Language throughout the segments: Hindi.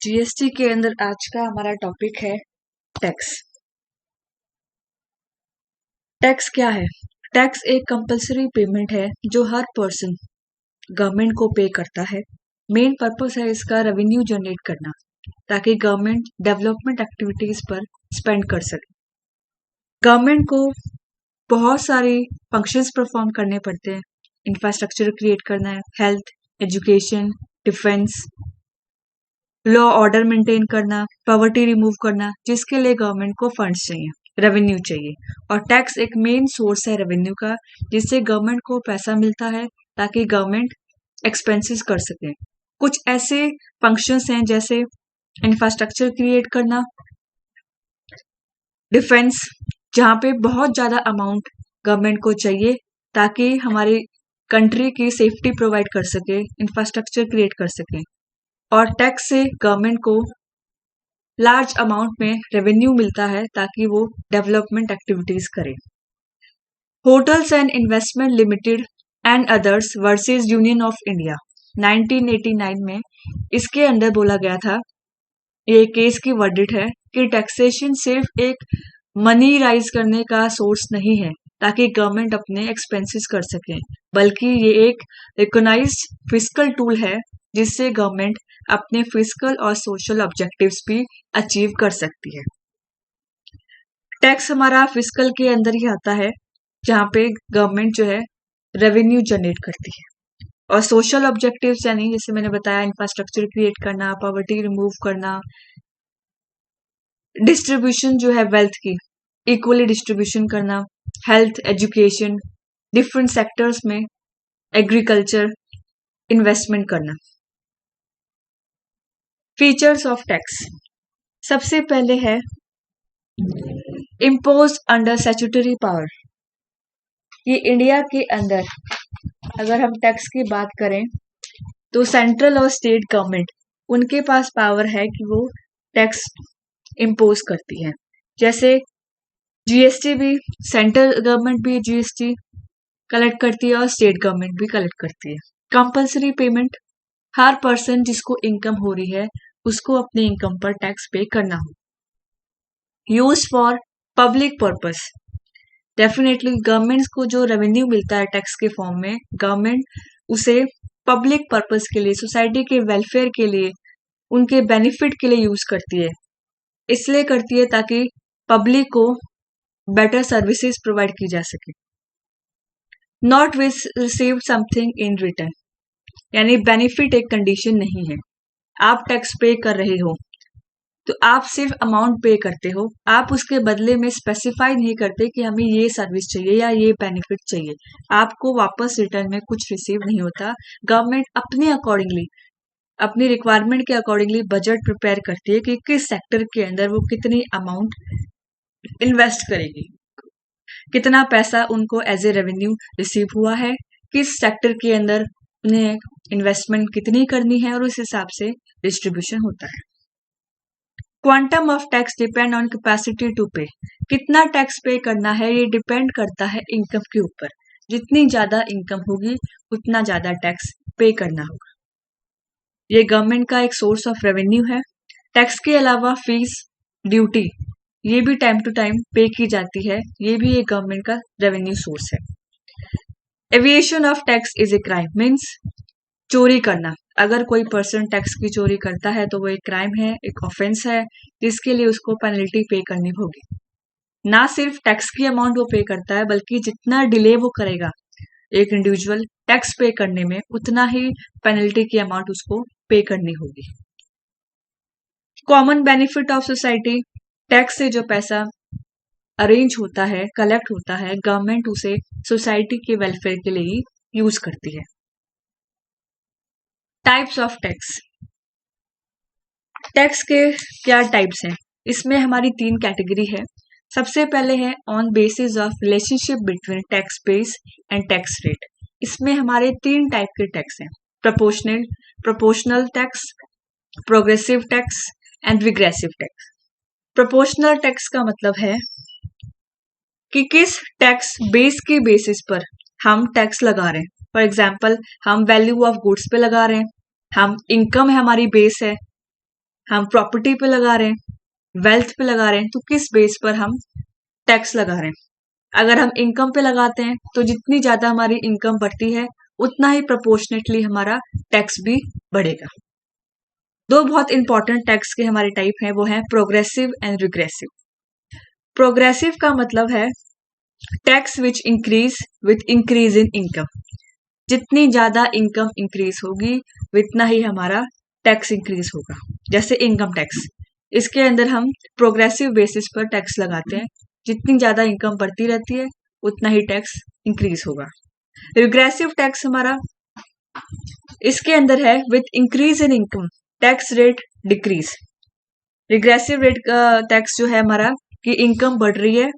जीएसटी के अंदर आज का हमारा टॉपिक है टैक्स। टैक्स क्या है? टैक्स एक कंपलसरी पेमेंट है जो हर पर्सन गवर्नमेंट को पे करता है। मेन पर्पस है इसका रेवेन्यू जनरेट करना ताकि गवर्नमेंट डेवलपमेंट एक्टिविटीज पर स्पेंड कर सके। गवर्नमेंट को बहुत सारे फंक्शंस परफॉर्म करने पड़ते हैं। इंफ्रास्ट्रक्चर क्रिएट करना है, health, education, defence, law order maintain करना, पॉवर्टी रिमूव करना, जिसके लिए गवर्नमेंट को फंड्स चाहिए, रेवेन्यू चाहिए। और टैक्स एक मेन सोर्स है रेवेन्यू का, जिससे गवर्नमेंट को पैसा मिलता है ताकि गवर्नमेंट एक्सपेंसेस कर सके। कुछ ऐसे फंक्शंस हैं जैसे इंफ्रास्ट्रक्चर क्रिएट करना, डिफेंस, जहाँ पे बहुत ज़्यादा अमाउंट गवर्नमेंट को चाहिए ताकि हमारी कंट्री की सेफ्टी प्रोवाइड कर सके, इंफ्रास्ट्रक्चर क्रिएट कर सके। और टैक्स से गवर्नमेंट को लार्ज अमाउंट में रेवेन्यू मिलता है ताकि वो डेवलपमेंट एक्टिविटीज करे। Hotels and investment limited and others versus union of India 1989 में इसके अंदर बोला गया था, ये केस की वर्डिक्ट है कि टैक्सेशन सिर्फ एक मनी राइज करने का सोर्स नहीं है ताकि गवर्नमेंट अपने एक्सपेंसेस कर सके, बल्कि ये एक रिकॉग्नाइज्ड फिस्कल टूल है जिससे गवर्नमेंट अपने फिस्कल और सोशल ऑब्जेक्टिव्स भी अचीव कर सकती है। टैक्स हमारा फिस्कल के अंदर ही आता है, जहाँ पे गवर्नमेंट जो है रेवेन्यू जनरेट करती है। और सोशल ऑब्जेक्टिव्स यानी जैसे मैंने बताया, इंफ्रास्ट्रक्चर क्रिएट करना, पॉवर्टी रिमूव करना, डिस्ट्रीब्यूशन जो है वेल्थ की इक्वली डिस्ट्रीब्यूशन करना, हेल्थ, एजुकेशन, डिफरेंट सेक्टर्स में एग्रीकल्चर इन्वेस्टमेंट करना। फीचर्स ऑफ टैक्स, सबसे पहले है इम्पोज अंडर स्टैट्यूटरी पावर। ये इंडिया के अंदर अगर हम टैक्स की बात करें तो सेंट्रल और स्टेट गवर्नमेंट उनके पास पावर है कि वो टैक्स इम्पोज करती है। जैसे जीएसटी भी सेंट्रल गवर्नमेंट भी जीएसटी कलेक्ट करती है और स्टेट गवर्नमेंट भी कलेक्ट करती है। कंपलसरी पेमेंट, हर पर्सन जिसको इनकम हो रही है उसको अपने इनकम पर टैक्स पे करना हो। Use for public purpose, definitely government को जो रेवेन्यू मिलता है टैक्स के फॉर्म में, गवर्नमेंट उसे पब्लिक पर्पस के लिए, सोसाइटी के वेलफेयर के लिए, उनके बेनिफिट के लिए यूज करती है। इसलिए करती है ताकि पब्लिक को बेटर सर्विसेज प्रोवाइड की जा सके। Not receive something in return, यानी बेनिफिट एक कंडीशन नहीं है। आप टैक्स पे कर रहे हो तो आप सिर्फ अमाउंट पे करते हो, आप उसके बदले में स्पेसिफाई नहीं करते कि हमें ये सर्विस चाहिए या ये बेनिफिट चाहिए। आपको वापस रिटर्न में कुछ रिसीव नहीं होता। गवर्नमेंट अपने अकॉर्डिंगली, अपनी रिक्वायरमेंट के अकॉर्डिंगली बजट प्रिपेयर करती है कि किस सेक्टर के अंदर वो कितनी अमाउंट इन्वेस्ट करेगी, कितना पैसा उनको एज ए रेवेन्यू रिसीव हुआ है, किस सेक्टर के अंदर उन्हें इन्वेस्टमेंट कितनी करनी है, और उस हिसाब से डिस्ट्रीब्यूशन होता है। Quantum of tax depend on capacity to pay, कितना टैक्स पे करना है ये डिपेंड करता है इनकम के ऊपर। जितनी ज्यादा इनकम होगी उतना ज्यादा टैक्स पे करना होगा। ये गवर्नमेंट का एक सोर्स ऑफ रेवेन्यू है। टैक्स के अलावा फीस, ड्यूटी, ये भी टाइम टू टाइम पे की जाती है, ये भी एक गवर्नमेंट का रेवेन्यू सोर्स है। Aviation of tax is a crime, means चोरी करना। अगर कोई पर्सन टैक्स की चोरी करता है तो वो एक क्राइम है, एक ऑफेंस है, जिसके लिए उसको पेनल्टी पे करनी होगी। ना सिर्फ टैक्स की अमाउंट वो पे करता है, बल्कि जितना डिले वो करेगा एक इंडिविजुअल टैक्स पे करने में, उतना ही पेनल्टी की अमाउंट उसको पे करनी होगी। Common benefit of society, tax से जो पैसा अरेंज होता है, कलेक्ट होता है, गवर्नमेंट उसे सोसाइटी के वेलफेयर के लिए ही यूज करती है। टाइप्स ऑफ टैक्स, टैक्स के क्या टाइप्स हैं? इसमें हमारी 3 कैटेगरी है। सबसे पहले है on basis of relationship between tax base and tax rate. इसमें हमारे 3 टाइप के टैक्स हैं, proportional tax, progressive tax and regressive tax. Proportional tax का मतलब है कि किस टैक्स बेस के बेसिस पर हम टैक्स लगा रहे हैं। फॉर एग्जाम्पल, हम वैल्यू ऑफ गुड्स पे लगा रहे हैं, हम इनकम है हमारी बेस है, हम प्रॉपर्टी पे लगा रहे हैं, वेल्थ पे लगा रहे हैं, तो किस बेस पर हम टैक्स लगा रहे हैं। अगर हम इनकम पे लगाते हैं तो जितनी ज्यादा हमारी इनकम बढ़ती है उतना ही प्रोपोर्शनेटली हमारा टैक्स भी बढ़ेगा। दो बहुत इंपॉर्टेंट टैक्स के हमारे टाइप हैं, वो है प्रोग्रेसिव एंड रिग्रेसिव। प्रोग्रेसिव का मतलब है tax which increase with increase in income. जितनी ज्यादा इनकम इंक्रीज होगी उतना ही हमारा टैक्स इंक्रीज होगा। जैसे इनकम टैक्स, इसके अंदर हम प्रोग्रेसिव बेसिस पर टैक्स लगाते हैं। जितनी ज्यादा इनकम बढ़ती रहती है उतना ही टैक्स इंक्रीज होगा। रिग्रेसिव टैक्स हमारा इसके अंदर है with increase in income tax rate decrease. Regressive rate का टैक्स जो है हमारा कि इनकम बढ़ रही है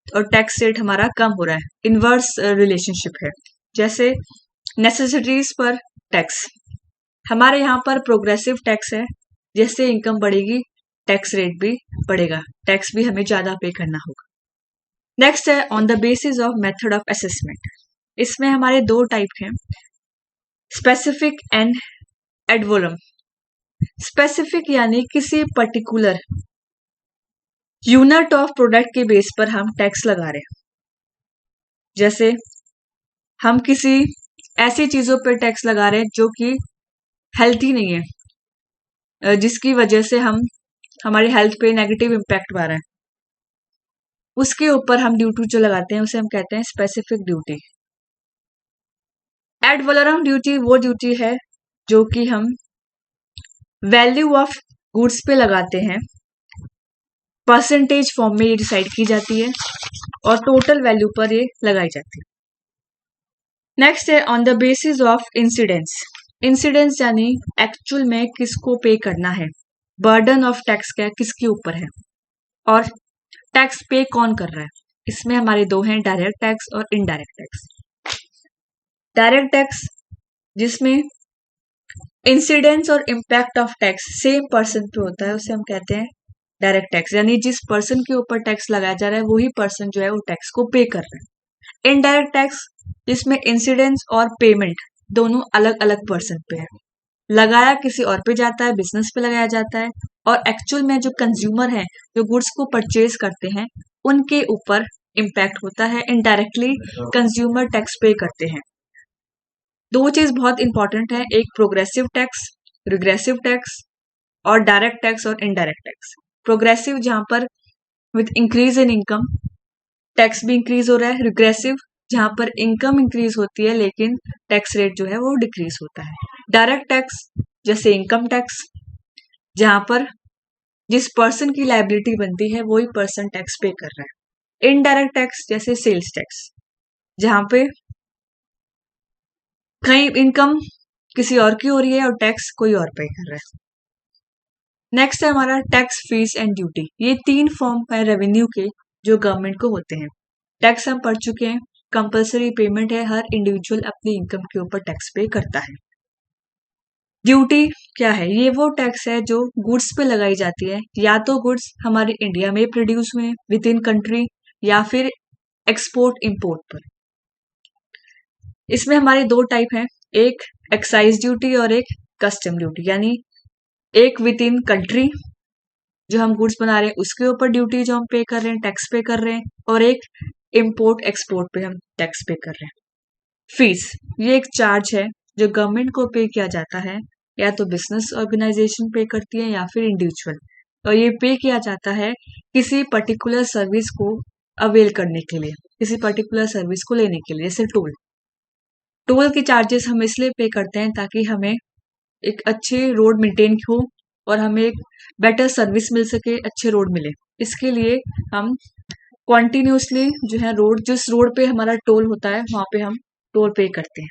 और टैक्स रेट हमारा कम हो रहा है, इनवर्स रिलेशनशिप है। जैसे नेसेसिटीज पर टैक्स, हमारे यहाँ पर प्रोग्रेसिव टैक्स है, जैसे इनकम बढ़ेगी टैक्स रेट भी बढ़ेगा, टैक्स भी हमें ज्यादा पे करना होगा। नेक्स्ट है on the basis of method of assessment. इसमें हमारे दो टाइप हैं, specific and ad valorem. Specific यानी किसी पर्टिकुलर यूनिट ऑफ प्रोडक्ट के बेस पर हम टैक्स लगा रहे हैं। जैसे हम किसी ऐसी चीजों पर टैक्स लगा रहे हैं जो कि हेल्थी नहीं है, जिसकी वजह से हमारी हेल्थ पे नेगेटिव इम्पैक्ट आ रहा है, उसके ऊपर हम ड्यूटी जो लगाते हैं उसे हम कहते हैं specific duty. Ad valorem duty वो ड्यूटी है जो कि हम वैल्यू ऑफ गुड्स पे लगाते हैं, परसेंटेज फॉर्म में ये डिसाइड की जाती है और टोटल वैल्यू पर ये लगाई जाती है। नेक्स्ट है on the basis of incidence. Incidence यानी एक्चुअल में किसको पे करना है, बर्डन ऑफ टैक्स क्या किसके ऊपर है और टैक्स पे कौन कर रहा है। इसमें हमारे दो हैं, डायरेक्ट टैक्स और इनडायरेक्ट टैक्स। डायरेक्ट टैक्स जिसमें इंसिडेंस और impact of tax same person पे होता है, उसे हम कहते हैं डायरेक्ट टैक्स, यानी जिस पर्सन के ऊपर टैक्स लगाया जा रहा है वही पर्सन जो है वो टैक्स को पे कर रहा है। इनडायरेक्ट टैक्स जिसमें इंसिडेंस और पेमेंट दोनों अलग अलग पर्सन पे है, लगाया किसी और पे जाता है, बिजनेस पे लगाया जाता है, और एक्चुअल में जो कंज्यूमर है जो गुड्स को परचेज करते हैं उनके ऊपर इम्पैक्ट होता है, इनडायरेक्टली कंज्यूमर टैक्स पे करते हैं। दो चीज बहुत इंपॉर्टेंट है, एक प्रोग्रेसिव टैक्स, रिग्रेसिव टैक्स, और डायरेक्ट टैक्स और इनडायरेक्ट टैक्स। प्रोग्रेसिव जहां पर with increase in income tax भी इंक्रीज हो रहा है, रिग्रेसिव जहां पर इनकम इंक्रीज होती है लेकिन टैक्स रेट जो है वो डिक्रीज होता है। डायरेक्ट टैक्स जैसे इनकम टैक्स, जहां पर जिस पर्सन की लायबिलिटी बनती है वही पर्सन टैक्स पे कर रहा है। इनडायरेक्ट टैक्स जैसे सेल्स टैक्स, जहां पे कहीं इनकम किसी और की हो रही है और टैक्स कोई और पे कर रहा है। नेक्स्ट है हमारा टैक्स, फीस एंड ड्यूटी। ये तीन फॉर्म है रेवेन्यू के जो गवर्नमेंट को होते हैं। टैक्स हम पढ़ चुके हैं, कंपलसरी पेमेंट है, हर इंडिविजुअल अपनी इनकम के ऊपर टैक्स पे करता है। ड्यूटी क्या है, ये वो टैक्स है जो गुड्स पे लगाई जाती है, या तो गुड्स हमारे इंडिया में प्रोड्यूस हुए विद इन कंट्री या फिर एक्सपोर्ट इंपोर्ट पर। इसमें हमारे दो टाइप हैं, एक एक्साइज ड्यूटी और एक कस्टम ड्यूटी। यानी एक विद इन कंट्री जो हम गुड्स बना रहे हैं उसके ऊपर ड्यूटी जो हम पे कर रहे हैं, टैक्स पे कर रहे हैं, और एक इंपोर्ट एक्सपोर्ट पे हम टैक्स पे कर रहे हैं। फीस ये एक चार्ज है जो गवर्नमेंट को पे किया जाता है, या तो बिजनेस ऑर्गेनाइजेशन पे करती है या फिर इंडिविजुअल, और ये पे किया जाता है किसी पर्टिकुलर सर्विस को अवेल करने के लिए, किसी पर्टिकुलर सर्विस को लेने के लिए। जैसे टोल, टोल के चार्जेस हम इसलिए पे करते हैं ताकि हमें एक अच्छे रोड मेंटेन हो और हमें एक बेटर सर्विस मिल सके, अच्छे रोड मिले। इसके लिए हम कॉन्टिन्यूसली जो है रोड, जिस रोड पे हमारा टोल होता है वहां पे हम टोल पे करते हैं।